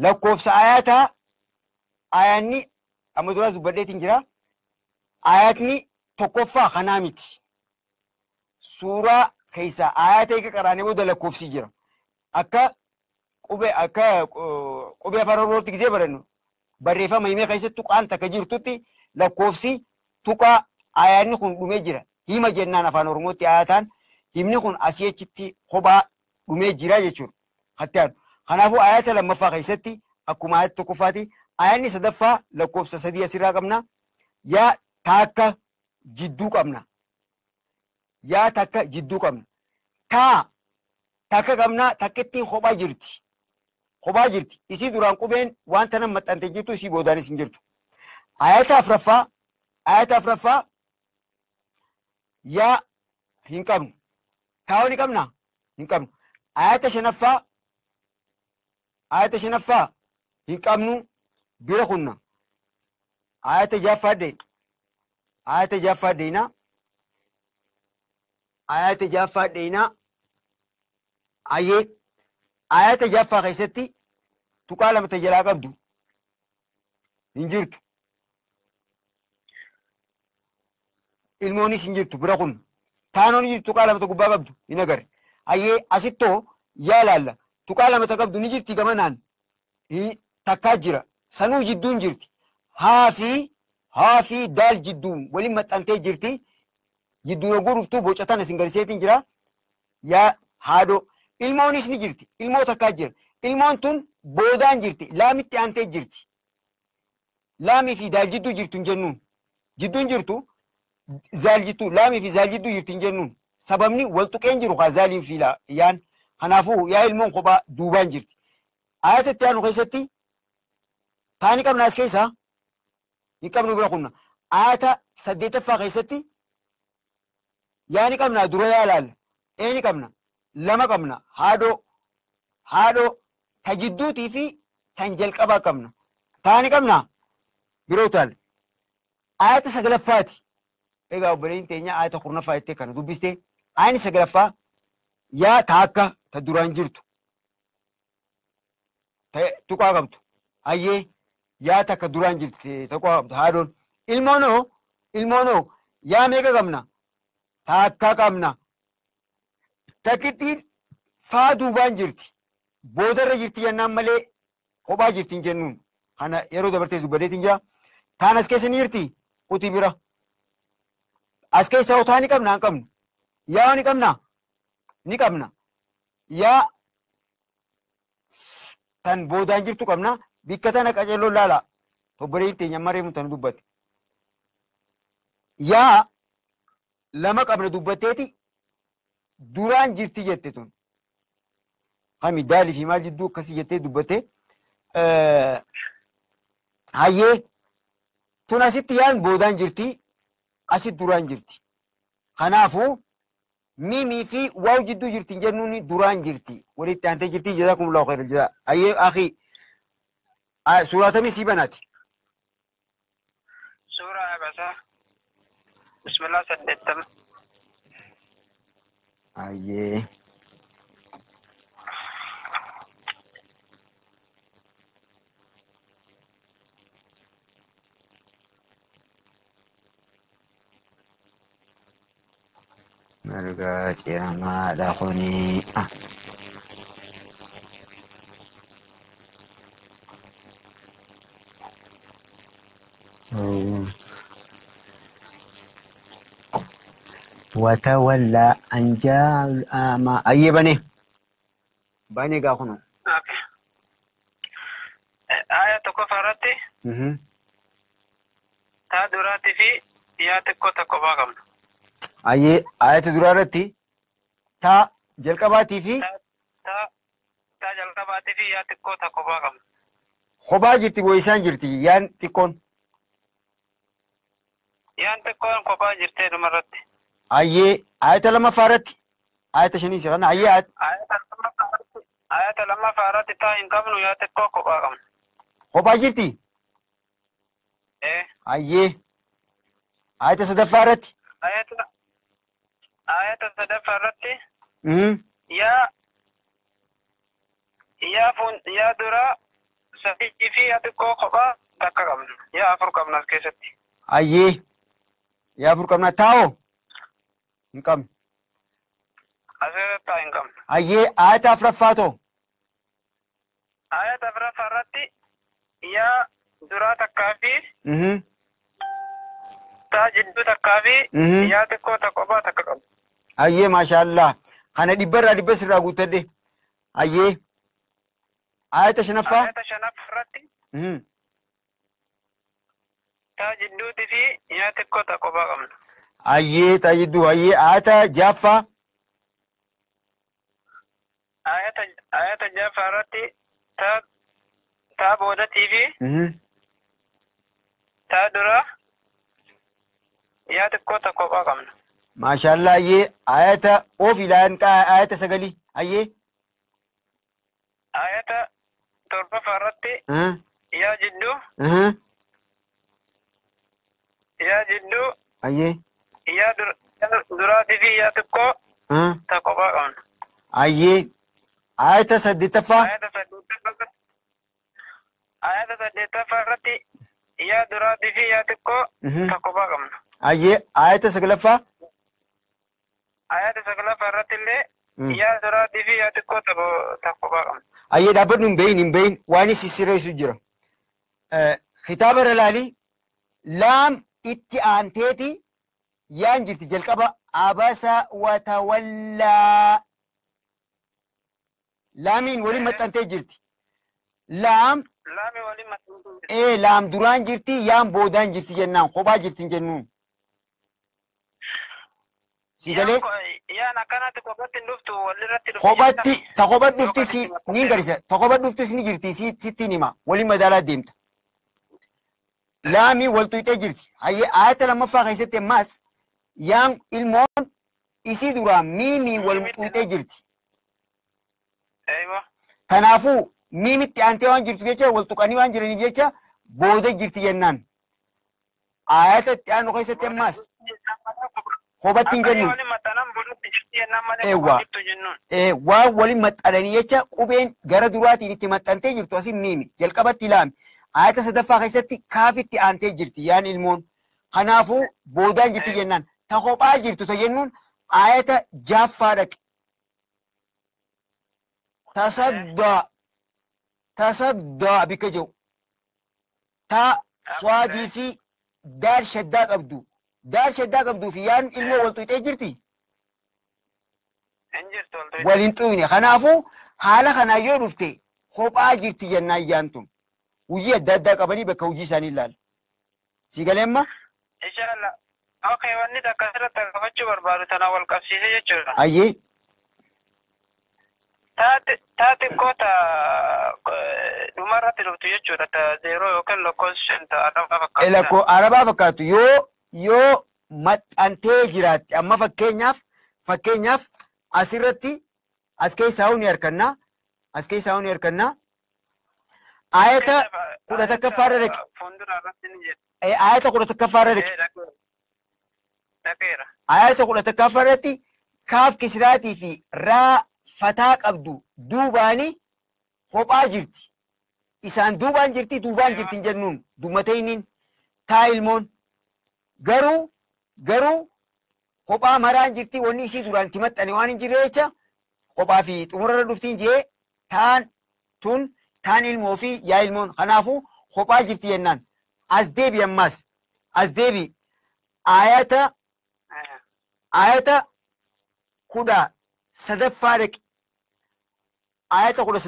lakkoofsa ayataa ayaanni amma duraa dubbadheetiin jira. Ayatni tokkoffaa kanaa miti. Suuraa keessa ayata eega qaraanee booda lakkoofsi jira. Akka qubee afaan oromootti gisee barannu barreeffama himee keessatti tuqaan takka jirtutti lakkoofsi tuqaa ayaanni kun dhumee jira. Hima jennaan afaan oromootti ayataan himni kun asii achitti kophaa dhumee jira jechuudha. Hattaan kanaafuu ayata lammaffaa keessatti akkuma ayata tokkoffaati ayaanni sadaffaa lakkoofsa sadii asirraa qabna. Yaa takka jidduu qabna. Takka qabna takka ittiin kophaa jirti. Isii duraan qubeen wanta nama maxxantee jirtu isii boodaanis hin jirtu. Ayata afraffaa yaa hin qabnu. Taa'oo ni qabna? Hin qabnu. Ayata shanaffaa hin qabnu bira kunna. Ayata jaaffaa deeyna. Ayyee ayata jaaffaa keessatti tuqaa lama jalaa qabdu hin jirtu. Ilmoonis hin jirtu bira kun. Taanoon jirtu tuqaa lamata gubbaa qabdu hin agarre. Ayyee asittoo yaa laalla tuqaa lamata qabdu ni jirti gamanaan takkaa jira. Sanuu jidduun jirti. Haa fi daal jidduun waliin maxxantee jirti. Jidduun oguu dhuftuu bocatan isin garseetiin jira. Yaa haadhoo. Ilmoonis ni jirti. Ilmoo takkaa jira. Ilmoon tun boodaan jirti. Laamitti aantee jirti. Laamii fi daal jidduu jirtu hin jennuun. Jidduun jirtu zaal jiddu laamii fi zaal jidduu jirtu hin jennuun. Sababni wal tuqeen jiru haa zaalii fi yaan. Kanaafuu yaa ilmoon kophaa duubaan jirti. Ayata itti aanu keessatti taani qabna as keessaa hin qabnu bira kunna. Aata saddeetaffaa keessatti yaani qabna dura yaa ilaalla. Eeni qabna lama qabna haadhoo ta jidduutii fi tan jalqabaa qabna. Taani qabna biroo taal. Aata sagalaffaati. Egaa obboleeyyiin teenya aata kurnaffaa jettee kana dubbiste. Aayini sagalaffaa yaa taakka ta duraan jirtu. Tuqaa qabdu. Ayyee yaa takka duraan jirti tuqaa qabdu haadhoon. Ilmoonoo yaa meeqa qabna? Taakka qabna. Takkittiin faa duubaan jirti. Boodarra jirti jennaan malee kophaa jirti hin jennuun. Kana yeroo dabartees dubbadeetiin jira. Taan as keessa ni jirti uti bira. As keessa otaa ni qabna hin qabnu. Yaa ni qabna? Ni qabna. Yaa tan boodaan jirtu qabna. Bikka tana qaceelloon laala. Obboleeyyiin teenya maree tan dubbate. Yaa lama qabna dubbatteeti duraan jirti jette tun. Kami daalii fi maal jidduu akkasii jettee dubbatte. Hayyee tun asitti yaan boodaan jirti asit duraan jirti. Kanaafuu mimii fi waaw jidduu jirti hin jennuun duraan jirti. Walitti aantee jirti jazakumullahu khairan jazaa. Hayyee akhi suuraatamii sii banaati. Suuraa abasaa. Bismillah saddeettama. Hayyee. Marga ciramaadha kuni. وتولى أن جاء الأعمى. أي بني قاخنو. آية كفرتي. تا دراتي في يا تكو تكوباكم. أي آية درارتي تا جلقباتي في تا جلقباتي في يا تكو تكوباكم. خبا جرتي ويسان جرتي يان تكون. يان تكون خبا جرتي نمرتي. أيه آية لما فارت آية شني سرنا آية لما فارت تا إن قبل يا تكو خبا خبا جرتي إيه أيه آية صدف فارت آية صدف فارت يا درا سفي في يا تكو خبا تكا يا أفر قبل كيستي أيه يا أفر قبل تاو إنكم أسير تا إنكم أيه آية أفرفاتو آية أفرفاتي يا درا تكافي تا جدو تكافي يا تكو تكوبا تكا أيه ما شاء الله خانا دبرا دبس راغو تدي أيه آية شنفا آية شنفرتي تا جدو تفي يا تكو تكوبا أيه تجدو أيه آية جافا آية جافرتي تا بودا تيفي تا درا يا تكو تكوبا قمنا ما شاء الله أيه آية أوفي لان آية سقلي أيه آية تربة فرتي يا جدو يا جدو أيه يا درا تيفي يا تكو تكوبا قمنا أيه آية سدتفا آية سدتفا رتي يا درا تيفي يا تكو تكوبا قمنا أيه آية سقلفا آية سقلفا رتي اللي يا درا تيفي يا تكو تكوبا قمنا أيه دابر نبين واني سيسيري سجرا خطاب رلالي لام اتعانتيتي يان جرت جلقبا عباسا وتولى لامين ولي متانتي جرتي لامي ولي متانتي إيه لام دران جرتي يان بودان جرتي جنان خبا جرتي جنون سيدلي يا نكانت كوبات نفتو ولي رتي خباتي تخبات نفتي سي نين غريسة تخبات نفتي سي نجرتي سي ستي نما ولي مدالا ديمت laamii wal tuyxee jirti. Ayata lammaffaa keessatti ammas yaan ilmoon isii duraan miimii wal tuyxee jirti. Kanaafuu miimitti aantee waan jirtu jecha wal tuqanii waan jiraniif jecha booda jirti jennaan. Ayata itti aanu keessatti ammas hobatti hin jennu. Waan waliin maxxananii jecha qubeen gara duraatiin itti maxxantee jirtu asiin miimi jalqabatti laami. Ayata sadaffaa keessatti kaafitti aantee jirti yaan ilmoon. Kanaafuu boodaan jirti jennaan. Ta kophaa jirtu ta jennuun ayata jaaffaa dhaqe. Tasaddaa bika jiru. Ta swaadii fi daar shaddaa qabdu. Daar shaddaa qabduu fi yaan ilmoo wal tuyxee jirti. Waliin tuyne. Kanaafuu haala kanaan yoo dhufte kophaa jirti jennaan yaantun. Hojii adda addaa qabanii bakka hojii isaanii ilaala. Si galeemma? Inshallah. Okay, wanni takka irratti qabachuu barbaadu tana wal qabsiisee jechuudha. Ayyee. Taati koota dhumarratti dhuftu jechuudha. Ta zeeroo yookaan lakkoofsa ta arabaa fakkaatu. Lakkoo arabaa fakkaatu yoo maxxantee jiraatte amma fakkeenyaaf asirratti as keessaa ni harkannaa. Ayata kudha takkaffaarra dhaqe. Ayata kudha takkaffaarra dhaqe. Ayata kudha takkaffaarratti kaaf kisraatii fi raa fataa qabdu duubaani kophaa jirti. Isaan duubaan jirti hin jennuun dummatayniin taa ilmoon. Garuu kophaa maraan jirti wanni isii duraan itti maxxane waan hin jirre jecha kophaa fi xumurarra dhuftiin jee taan ilmoo fi yaa ilmoon. Kanaafuu kophaa jirti jennaan. As deebi ammas. As deebi. Ayata kudha sadaffaa dhaqe. Ayata kudha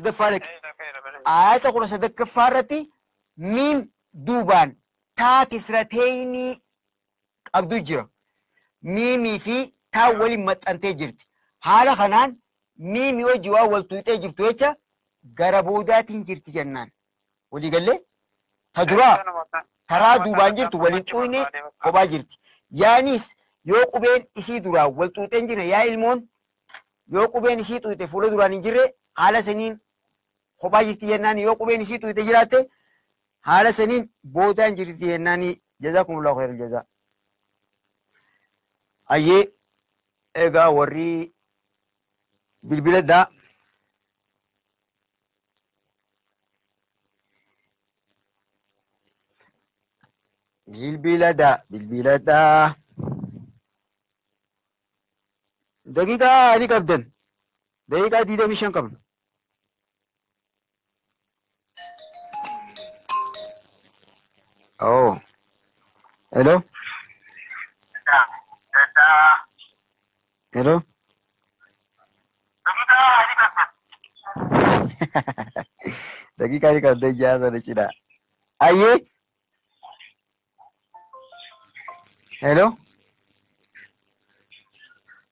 sadaffaa irratti miim duubaan taa kisrateeyni qabdu jira. Miimii fi taa waliin maxxantee jirti. Haala kanaan miimii hojii waan wal tuyxee jirtu jecha gara boodaatiin jirti jennaan. Walii gallee ta duraa karaa duubaan jirtu waliin tuyne kophaa jirti. Yaanis yoo qubeen isii duraan wal tuyxee hin jirre yaa ilmoon yoo qubeen isii tuyxe fuula duraan hin jirre haala saniin kophaa jirti jennaan. Yoo qubeen isii tuyxe jiraatte haala saniin boodaan jirti jennaan. Jazaakumullahu khairal jazaa. Ayyee egaa warri bilbila daa daqiiqaa ni qabdan. Daqiiqaa 25 qabna. Oh. Hello. Hello. Daqiiqaa ni qabdan jaasa cidhaa. Ayyee. Hello.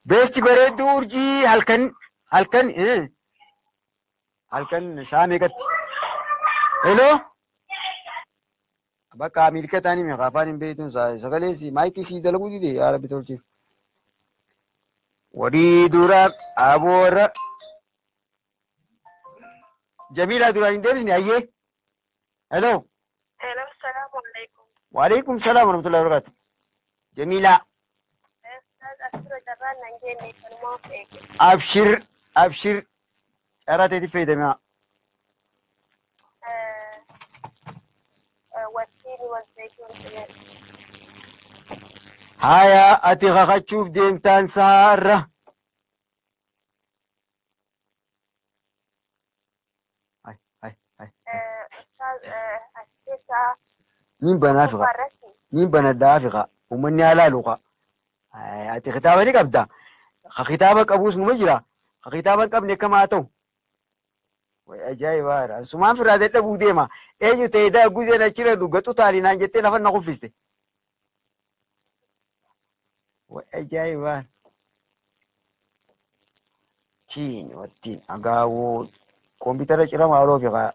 Beesti bareedduu urjii halkan saa meeqatti? Hello. Bakka milka taanii meeqa afaan hin beektuun sagalee maayikii sii dalaguu dide yaa rabbi tolchiif. Wadii duraa aboora Jamila duraan hin deebisne ayyee. Hello. Hello, salaamu alaikum. Waalaikum salaam wa rahmatullahi wa barakatuh. Jamila. Abshir. Era te fayyadamia. Haya ati kakachuuf deemtaan saarra. Nin bana daafiqa. Uummanni halaaluqa. Ati kitaaba ni qabda. Ka kitaaba qabuus numa jira. Ka kitaaba hin qabne akkam haa ta'u. Ajaa'ibaadha. Sumaan firaa dadhabuu deema. Eenyu ta'e daa guzeen achirra dhuggatu taalinaan jettee lafa na kuffiste. Ajaa'ibaadha. Wattiin agaawoo koompitara ciramaa oloo fiqaa.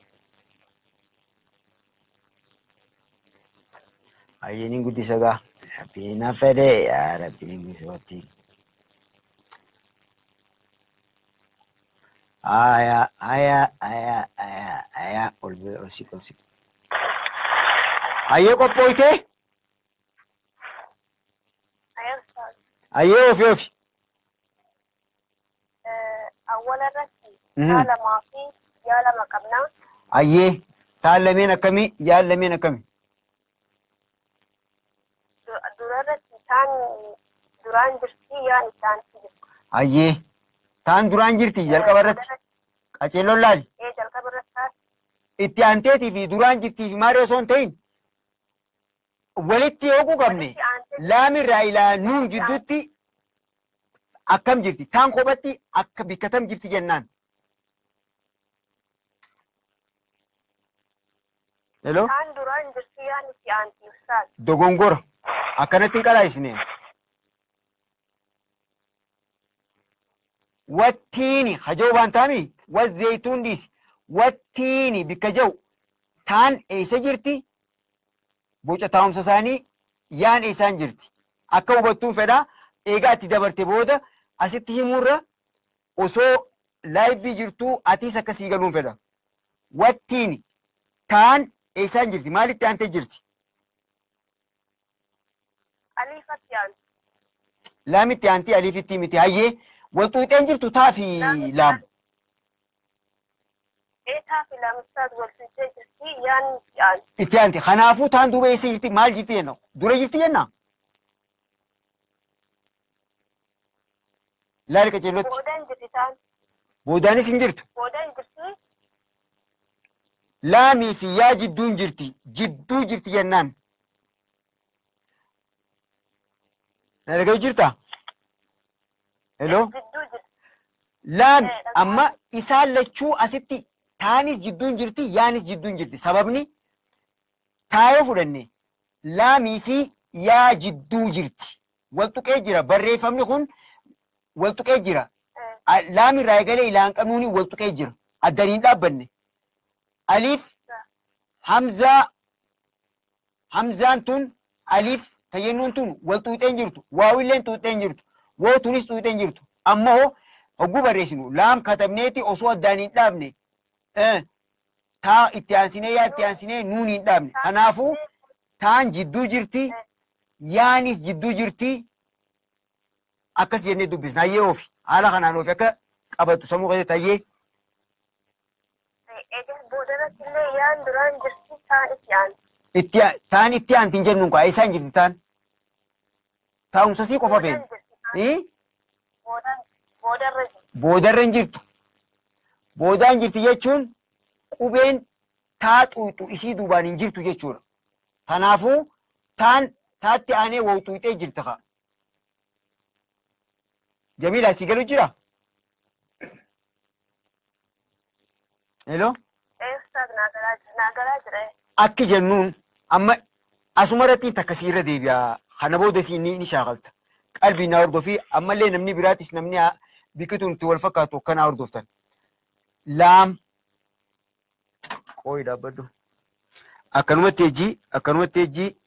Ayyaaniin guddisa gaa. Rabbiin na fedhe yaa rabbiin guddisa. Aya ol si. Ayyee qophooytee? Ayyee ofi. Awwaala irratti haalamaa fi yaalama qabnaa. Ayyee taan lameen akkamii yaan lameen akkamii? Dura irratti taan duraan jirti yaan isaan jirti. Ayyee taan duraan jirti jalqaba irratti qaceelloon laali. Jalqaba irratti itti aanteetii fi duraan jirtii fi maali osoo hin ta'in walitti hooguu qabne laamirraa ilaa nuun jidduutti akkam jirti taan kophatti akka bikkatam jirti jennaan. Hello? Taan duraan jirti yaan itti aanti ustaas. Dogongora akkanatti hin qalaa'isne. Wattiini hajoo waan taami wazzeytuun dhiisi wattiini bikka jau taan eessa jirti boca taa'umsa isaanii yaan eessaan jirti akka hubattuu fedha eegaa itti dabarte booda asitti himurra osoo laayivii jirtuu atiis akkasii galuun fedha. Wattiini taan eessaan jirti maalitti aantee jirti? Aliifatti aanti. Laamitti aantii aliifitti miti hayyee walxuuxeen jirtu taa fi laam. Taa fi laamistaas walxuuxee jirti yaan itti aanti. Itti aanti kanaafuu taan duuba eessa jirti maal jirti jenna dura jirti jenna. Laali qaceellotti. Boodaan jirti taan. Boodaanis hin jirtu. Boodaan jirti. Laamii fi yaa jidduun jirti jidduu jirti jennaan. Na dhagahu jirta? Hello? Jidduu jirti. Laam amma isaan lachuu asitti taanis jidduun jirti yaanis jidduun jirti sababni taayoo fudhanne laamii fi yaa jidduu jirti waltuqee jira barreeffamni kun waltuqee jira laamirraa eegalee ilaan qanuuni waltuqee jira addaniin dhaabbanne aliif hamzaan tun aliif tayyennuun tun waltuuxeen jirtu waawilleen tuuxeen jirtu wootunis tuuxeen jirtu ammoo hogguu barreessinu laam katabneeti osoo addaan hin dhaabne taa itti aansinee yaa itti aansinee nuun hin dhaabne kanaafuu taan jidduu jirti yaanis jidduu jirti akkas jennee dubbisna hayyee oofi haala kanaan oofi akka qabattu sammuu keessatti hayyee. Boodarratti illee yaan duraan jirti taan itti aanti. Taan itti aanti hin jennuun kaa eessaan jirti taan? Taa'umsa sii qofa feene. Boodarra hin jirtu. Boodaan jirti jechuun qubeen taa xuuxu isii duubaan hin jirtu jechuudha. Kanaafuu taan taatti aanee woo xuuxee jirta kaa. Jamiila asii galu jira? Hello? Akki jennuun amma asuma irratti takka siirra deebi'a. Kana booda siin ni shaakalta. Qalbii na hordofii ammallee namni biraatis namni biqituun itti wal fakkaatu akkanaa hordoftan. Laam qooyi dhaabbadhu. Akkanumatti ejjii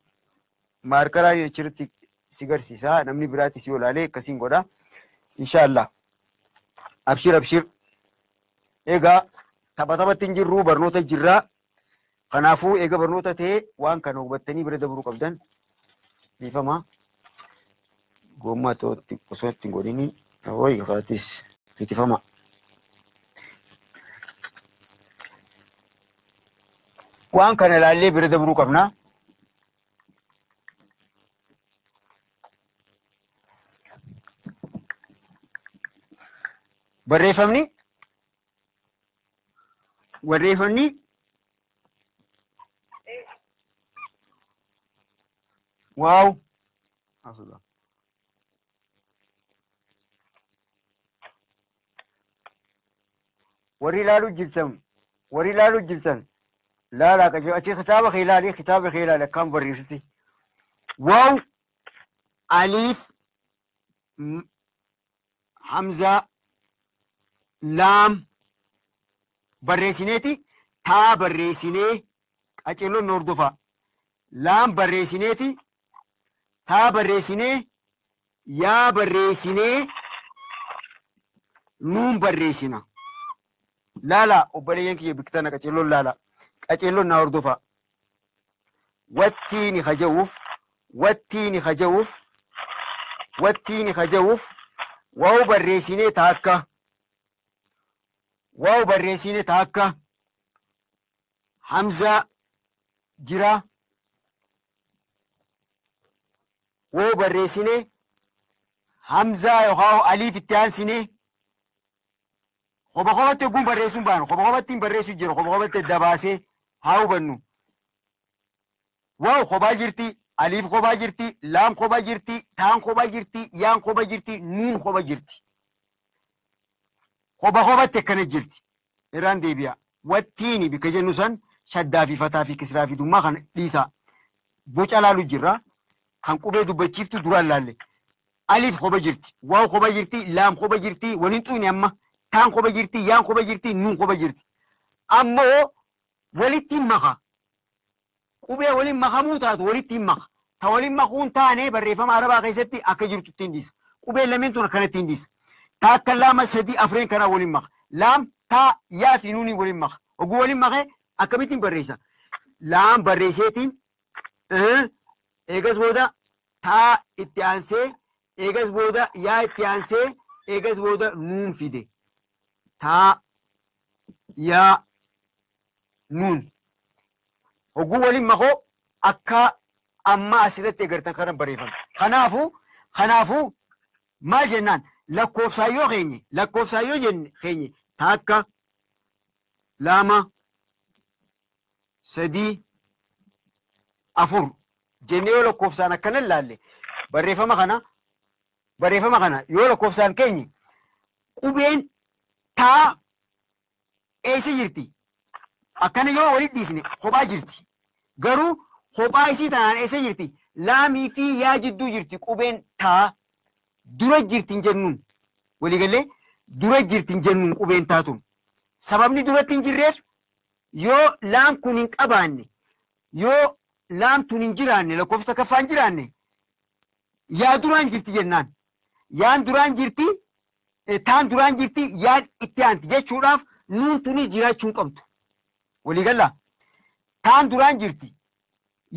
maarkaraan achirratti si garsiisa. Namni biraatis yoo ilaalee akkasiin godha. Inshaallah. Abshir. Egaa taphatabatti hin jirru barnoota jirraa. Kanaafuu eega barnoota ta'ee waan kana hubattanii bira dabruu qabdan dhiifama. Gommaa ta'utti osoo ittiin godhini wayi kaatis fitifama. Waan kana ilaallee bira dabruu qabna. Barreeffamni waaw warri ilaaluu jirtan laalaa qajeelu achi kitaaba kee ilaali akkaan barreessiti waaw aliif hamzaa laam barreessineeti taa barreessinee qaceelloon hordofa laam barreessineeti taa barreessinee yaa barreessinee nuun barreessina. Laala obboleeyyan kiyya biqiltana qaceelloon laala qaceelloon naa hordofa. Wattiini haja'uuf wattiini haja'uuf wattiini haja'uuf waaw barreessinee taakka waaw barreessinee taakka hamza jira waaw barreessinee hamza yookaan aliif itti aansinee kophaatti ogguun barreessuun baanu kophaatti barreessu jira kophaatti dabaasee haa hubannu. Waaw kophaa jirti aliif kophaa jirti laam kophaa jirti taan kophaa jirti yaan kophaa jirti nuun kophaa jirti. Kophaatti akkana jirti. Irraan deebi'a. Wattiini bika jennu san shaddaa fi fataa fi kisraa fi dummaa kan dhiisaa. Boca laalu jirra. Kan qubee dubbachiiftu duraan laalle. Aliif kophaa jirti. Waaw kophaa jirti laam kophaa jirti waliin xuuni amma. Taan kophaa jirti yaan kophaa jirti nuun kophaa jirti. Ammoo walitti maka. Qubee waliin makamuu taatu walitti maka. Ta waliin makuun taanee barreeffama arabaa keessatti akka jirtu ittiin dhiisa. Qubeen lameen tun akkana ittiin dhiisa. Ta akka laama sadii afreen kanaa waliin maka. Laam taa yaa fi nuuni waliin maka. Oguu waliin makee akkamittiin barreessa. Laam barreesseetiin eegas booda taa itti aansee eegas booda yaa itti aansee eegas booda nuun fide. Taa yaa nuun. Oguu waliin makoo akka amma asirratti eegartan kana barreeffama. Kanaafuu maal jennaan lakkoofsaayyoo jenne keenye taakka lama sadii afur jennee yoo lakkoofsaan akkana ilaalle barreeffama kana yoo lakkoofsaan keenye qubeen taa eessa jirti? Akkana yoo walitti dhiisne kophaa jirti. Garuu kophaa isii tanaan eessa jirti? Laamii fi yaa jidduu jirti. Qubeen taa dura jirti hin jennuun. Waliigalee dura jirti hin jennuun qubeen taatuun. Sababni duratti hin jirreef yoo laam kun hin qabaanne yoo laam tun hin jiraanne lakkoofsa kaffaa hin jiraanne yaa duraan jirti jennaan. Yaan duraan jirti taan duraan jirti yaan itti aanti jechuudhaaf nuun tunis jiraachuu hin qabdu. Waliigala taan duraan jirti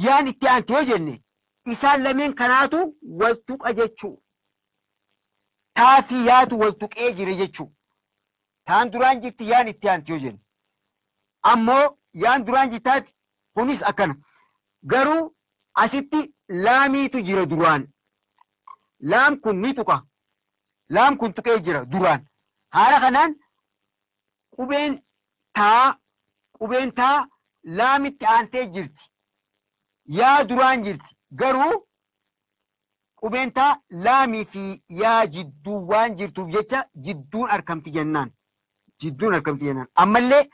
yaan itti aanti yoo jenne isaan lameen kanaatu wal tuqa jechuu. Taa fi yaatu wal tuqee jira jechuu. Taan duraan jirti yaan itti aanti yoo jenne. Ammoo yaan duraan jirtaati kunis akkana. Garuu asitti laamiitu jira duraan. Laam kun ni tuqa. Laam kun tuqee jira duraan. Haala kanaan qubeen taa laamitti aantee jirti. Yaa duraan jirti. Garuu qubeen taa laamii fi yaa jidduu waan jirtuuf jecha jidduun argamti jennaan. Ammallee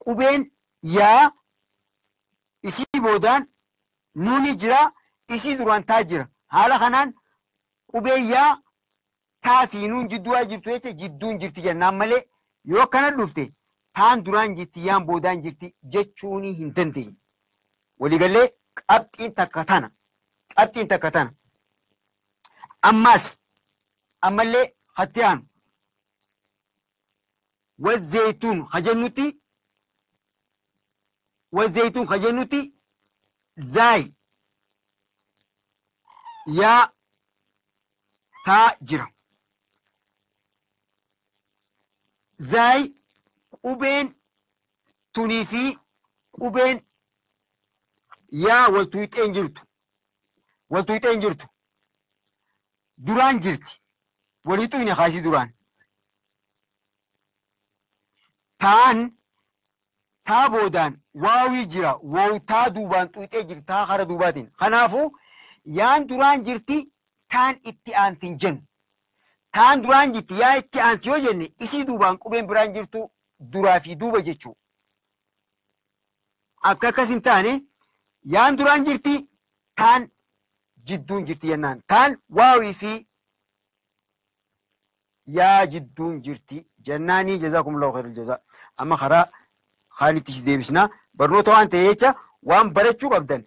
qubeen yaa isii boodaan nuuni jira isii duraan taa jira. Haala kanaan qubeen yaa taa fi nuun jidduu waan jirtu jecha jidduun jirti jennaan malee yoo akkana dhufte taan duraan jirti yaan boodaan jirti jechuun hin dandeenye. Waliigallee qabxiin takka tana. Ammallee hatti aanu wazzeeytuun hajennuti zaay yaa taa jira. Zaay qubeen tunii fi qubeen yaa waltuuxee hin jirtu. Duraan jirti. Waliitu hin haasii duraan. Taa boodaan waawii jira. Wawtaa duubaan xuuxee jirti. Taa hara duubaatiin. Kanaafuu yaan duraan jirti taan itti aanti hin jennu. Taan duraan jirti yaa itti aanti yoo jenne isii duubaan qubeen biraan jirtu duraa fi duuba jechuu. Akka akkas hin taane yaan duraan jirti taan jidduun jirti jennaan. Taan waawii fi yaa jidduun jirti jennaanii jazaakumullahu khairal jazaa. Amma karaa Khaalitti deebisnaa barnoota waan ta'e jecha waan barachuu qabdan